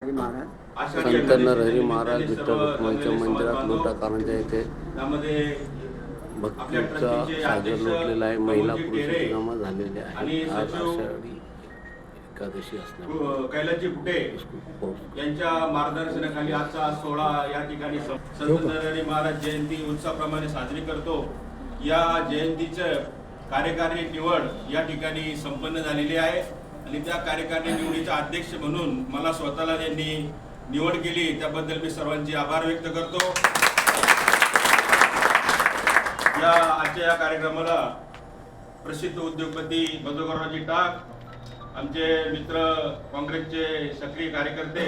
संत नरहरी महाराज विठ्ठल रुक्माईच्या मंदिरात लोटाकारंजा येथे भक्तीचा सागर लोटलेला आहे. महिला पुरुष जमा झालेले आहेत. आज आषाढी एकादशी असणार. कैलासजी बुटे यांच्या मार्गदर्शनाखाली आजचा सोहळा या ठिकाणी संत नरहरी महाराज जयंती उत्सवाप्रमाणे साजरी करतो. या जयंतीचं कार्यकारी निवड या ठिकाणी संपन्न झालेली आहे आणि त्या कार्यकारी निवडीचा अध्यक्ष म्हणून मला स्वतःला त्यांनी निवड केली, त्याबद्दल मी सर्वांचे आभार व्यक्त करतो. आजच्या या कार्यक्रमाला प्रसिद्ध उद्योगपती मधुकररावजी टाक, आमचे मित्र काँग्रेसचे सक्रिय कार्यकर्ते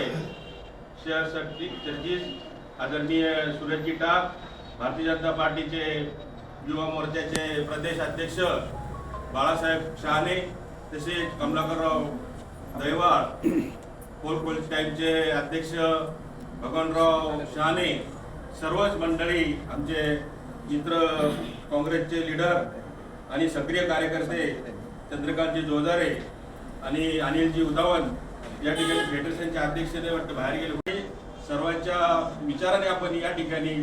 शहर सरचिटणीस आदरणीय सुरेशजी टाक, भारतीय जनता पार्टीचे युवा मोर्चाचे प्रदेश अध्यक्ष बाळासाहेब शहाणे, तसेच कमलाकरराव दैवाळ, पोलीस टाईमचे अध्यक्ष भगवानराव शहाणे, सर्वच मंडळी, आमचे मित्र काँग्रेसचे लीडर आणि सक्रिय कार्यकर्ते चंद्रकांतजी जोजारे आणि अनिलजी उदावन या ठिकाणी फेडरेशनचे अध्यक्षने वाटतं बाहेर गेले होते. सर्वांच्या विचाराने आपण या ठिकाणी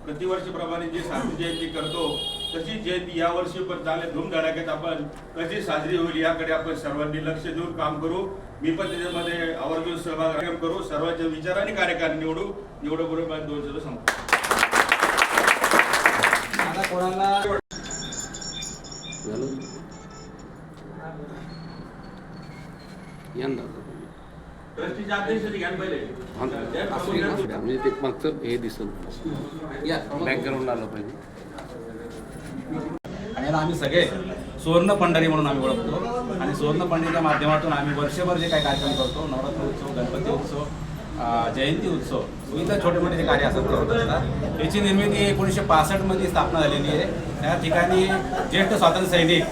प्रतिवर्षीप्रमाणे जी साजरी जयंती करतो तशी जयंती यावर्षी पण चांगल्या धूमधडाक्यात आपण कशी साजरी होईल याकडे आपण सर्वांनी लक्ष देऊन काम करू. मी पण त्याच्यामध्ये आवर्जून सहभाग करू. सर्वांच्या विचाराने कार्यकारी निवडू. एवढं बरोबर 2 शब्द सांगतो. ट्रस्टीचे अध्यक्ष घ्या पहिले म्हणजे ते मागचं हे दिसलं बॅकग्राऊंड आलं पाहिजे. आणि आम्ही सगळे सुवर्ण पंढरी म्हणून आम्ही ओळखतो आणि सुवर्ण पंढरीच्या माध्यमातून आम्ही वर्षभर जे काही कार्यक्रम करतो, नवरात्र उत्सव, गणपती उत्सव, जयंती उत्सव, विविध छोटे मोठे जे कार्य असतात ते होत असतात. याची निर्मिती 1965 मध्ये स्थापना झालेली आहे. त्या ठिकाणी ज्येष्ठ स्वातंत्र्य सैनिक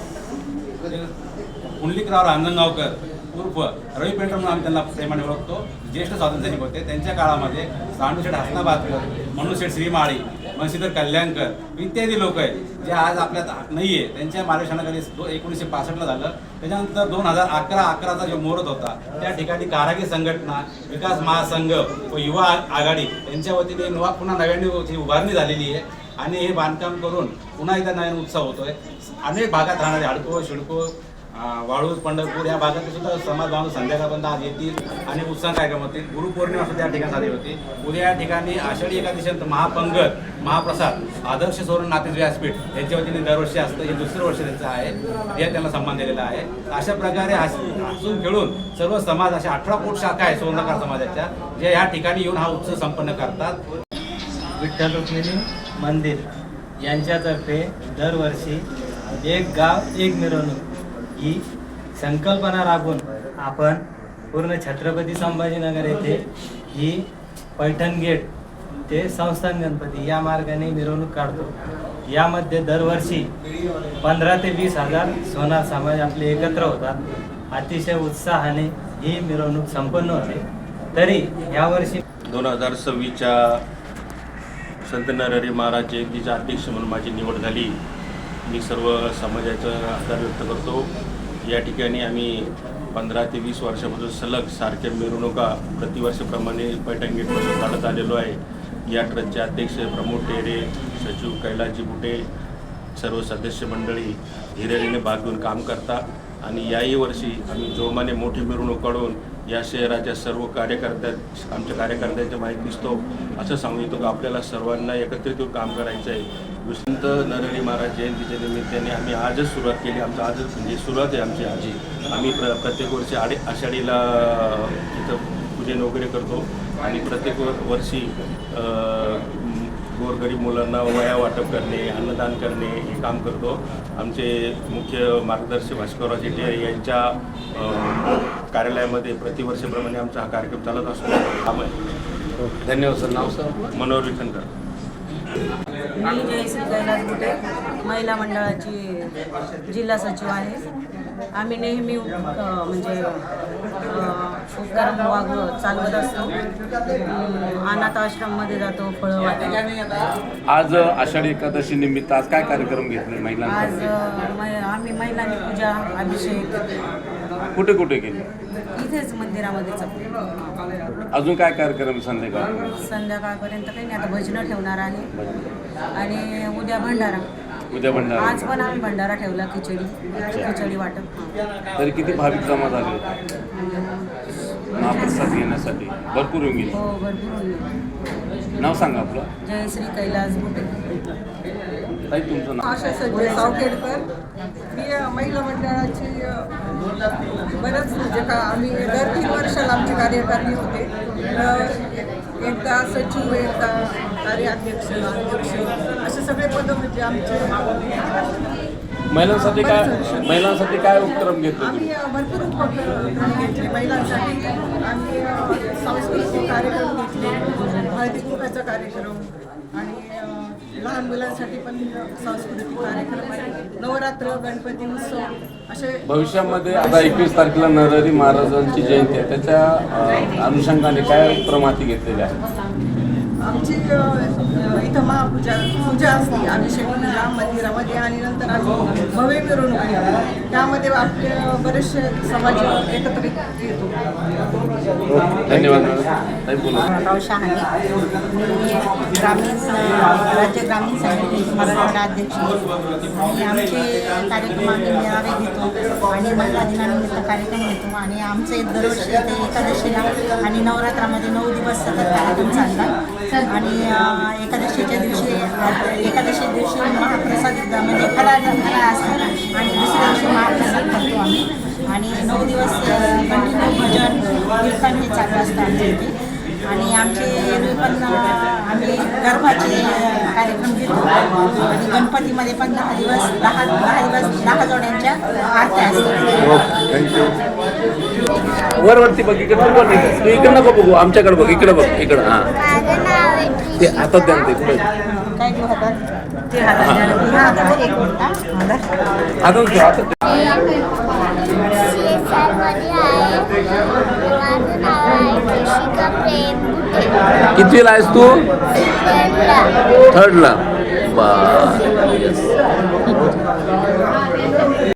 पुंडलिकराव रांजणगावकर उर्फ रवी पेंटर म्हणून आम्ही त्यांना प्रेमाने ओळखतो, ज्येष्ठ स्वातंत्र्य सैनिक होते. त्यांच्या काळामध्ये सानूशेठ हसनाबादकर, मनोशेठ श्रीमाळी, मनसीधर कल्याणकर इत्यादी लोक आहेत जे आज आपल्यात नाही आहे. त्यांच्या मार्गदर्शनाखाली 1965ला झालं. त्याच्यानंतर 2011चा जो मुहूर्त होता त्या ठिकाणी कारागीर संघटना, विकास महासंघ व युवा आघाडी यांच्या वतीने पुन्हा नव्याने उभारणी झालेली आहे आणि हे बांधकाम करून पुन्हा एकदा नवीन उत्सव होतोय. अनेक भागात राहणारे हडको, शिडको, वाळूज, पंढरपूर या भागात सुद्धा समाज बांधव संध्याकाळपर्यंत आज येतील आणि उत्साह कार्यक्रम होतील. गुरुपौर्णिमा सुद्धा या ठिकाणी झाली होती. उद्या या ठिकाणी आषाढी एकादशीनंतर महापंगत, महाप्रसाद, आदर्श सुवर्ण नाते व्यासपीठ यांच्या वतीने दरवर्षी असतं. हे 2रं वर्ष त्यांचं आहे. हे त्यांना सन्मान दिलेला आहे. अशा प्रकारे हसून खेळून सर्व समाज अशा 18 कोट शाखा आहे सुवर्णकार समाजाच्या, जे या ठिकाणी येऊन हा उत्सव संपन्न करतात. विठ्ठल रुक्मिणी मंदिर यांच्यातर्फे दरवर्षी एक गाव एक मिरवणूक ही संकल्पना राबवून आपण पूर्ण छत्रपती संभाजीनगर येथे ही पैठण गेट ते संस्थान गणपती या मार्गाने मिरवणूक काढतो. यामध्ये दरवर्षी 15 ते 20 हजार सोनार समाज आपले एकत्र होतात. अतिशय उत्साहाने ही मिरवणूक संपन्न होते. तरी यावर्षी 2026च्या संत नरहरी महाराज जयंतीचा अध्यक्ष म्हणून माझी निवड झाली. मी सर्व समाजाचा आभार व्यक्त करतो. या ठिकाणी आम्ही 15 ते 20 वर्षापासून सलग सारख्या मिरवणुका प्रतिवर्षाप्रमाणे पैठण गेटपासून काढत आलेलो आहे. या ट्रस्टचे अध्यक्ष प्रमोद टेरे, सचिव कैलासजी बुटे, सर्व सदस्य मंडळी हिरिरीने भाग घेऊन काम करतात आणि याही वर्षी आम्ही जोमाने मोठी मिरवणूक काढून या शहराच्या सर्व आमच्या कार्यकर्त्यांच्या माहीत दिसतो. असं सांगू इच्छितो की आपल्याला सर्वांना एकत्रित येऊन काम करायचं आहे. संत नरहरी महाराज जयंतीच्या निमित्ताने आम्ही आजच सुरुवात केली. आमचं आजच म्हणजे सुरुवात आहे आमची आजी. आम्ही प्रत्येक वर्षी आषाढीला इथं पूजन वगैरे करतो आणि प्रत्येक वर्षी गोरगरीब मुलांना वह्या वाटप करणे, अन्नदान करणे हे काम करतो. आमचे मुख्य मार्गदर्शक भास्करराव शेट्टी यांच्या कार्यालयामध्ये प्रतिवर्षाप्रमाणे आमचा हा कार्यक्रम चालत असतो. धन्यवाद सर. नाव सर? मनोहर विठनकर. मी जयश्री कैलास बुटे, महिला मंडळाची जिल्हा सचिव आहे. आम्ही नेहमी म्हणजे उपक्रम चालवत असतो. अनाथ आश्रममध्ये जातो, फळं वाटतो. आज आषाढी एकादशी निमित्त आज काय कार्यक्रम घेतले महिलांना? आज आम्ही महिलांनी पूजा, अभिषेक कुठे कुठे केले? इथेच मंदिरामध्येच आपलं. अजून काय कार्यक्रम संध्याकाळ? संध्याकाळपर्यंत काही नाही, आता भजनं ठेवणार आहे आणि उद्या भंडारा. उद्या भंडारा. आज पण आम्ही भंडारा ठेवला, खिचडी वाटप. तरी किती भाविक जमा झाले होते महाप्रसाद घेण्यासाठी? भरपूर येऊन गेले. हो, भरपूर होईल. नाव सांगा आपलं. जयश्री कैलास बुटे. ताई तुमचं नाव? आशा संजय सावखेडकर. मी महिला मंडळाची बरंच म्हणजे का आम्ही दर 3 वर्षाला आमची कार्यकारिणी होते. एकदा सचिव, एकदा कार्याध्यक्ष, अध्यक्ष असे सगळे पदं म्हणजे आमचे. महिलांसाठी काय उपक्रम घेतले आम्ही तुम्ही? भरपूर उपक्रम घेतले महिलांसाठी. आम्ही सांस्कृतिक कार्यक्रम घेतले, हळदी कुंकाचा कार्यक्रम आणि लहान मुलांसाठी पण सांस्कृतिक कार्यक्रम आहे. नवरात्र, गणपती उत्सव असे. भविष्यामध्ये आता 21 तारखेला नरहरी महाराजांची जयंती आहे, त्याच्या अनुषंगाने काय उपक्रम हाती घेतलेले आहेत? आमची इथं पूजा असते, अभिषेक पूजा मंदिरामध्ये आणि नंतर आम्ही भव्य मिरवणूक घेतो. त्यामध्ये आपले बरेचसे समाज एकत्रित येतो. धन्यवाद. ताई बोला. राव शहाणे, मी राज्य ग्रामीण समिती मराठवाडा अध्यक्ष आणि आमचे कार्यक्रम आम्ही मेळावे घेतो आणि महिला दिनानिमित्त कार्यक्रम घेतो आणि आमचे दरवर्षी ते एकादशीला आणि नवरात्रामध्ये 9 दिवस सतत कार्यक्रम चालतात आणि एकादशीच्या दिवशी महाप्रसाद म्हणजे फराळ असतात आणि दुसऱ्या दिवशी महाप्रसाद करतो आम्ही आणि 9 दिवस कंटिन्यू भजन कीर्तन हे चालू असतं आमच्या इथे. आणि आमचे एरवी पण आम्ही गरबाचे कार्यक्रम घेतो आणि गणपतीमध्ये पण 10 दिवस 10 जोड्यांच्या आरत्या असतात. थँक्यू. वरती बघ, इकडे तू इकडे नको बघू, आमच्याकडे बघ, इकडे बघ, इकडं. हां, ते हातात द्या ना ते पुढे. काय घेऊ हातात? ते हातात हातात ठेव, हातात ठेव. कितवीला आहेस तू? 3rd ला. बा,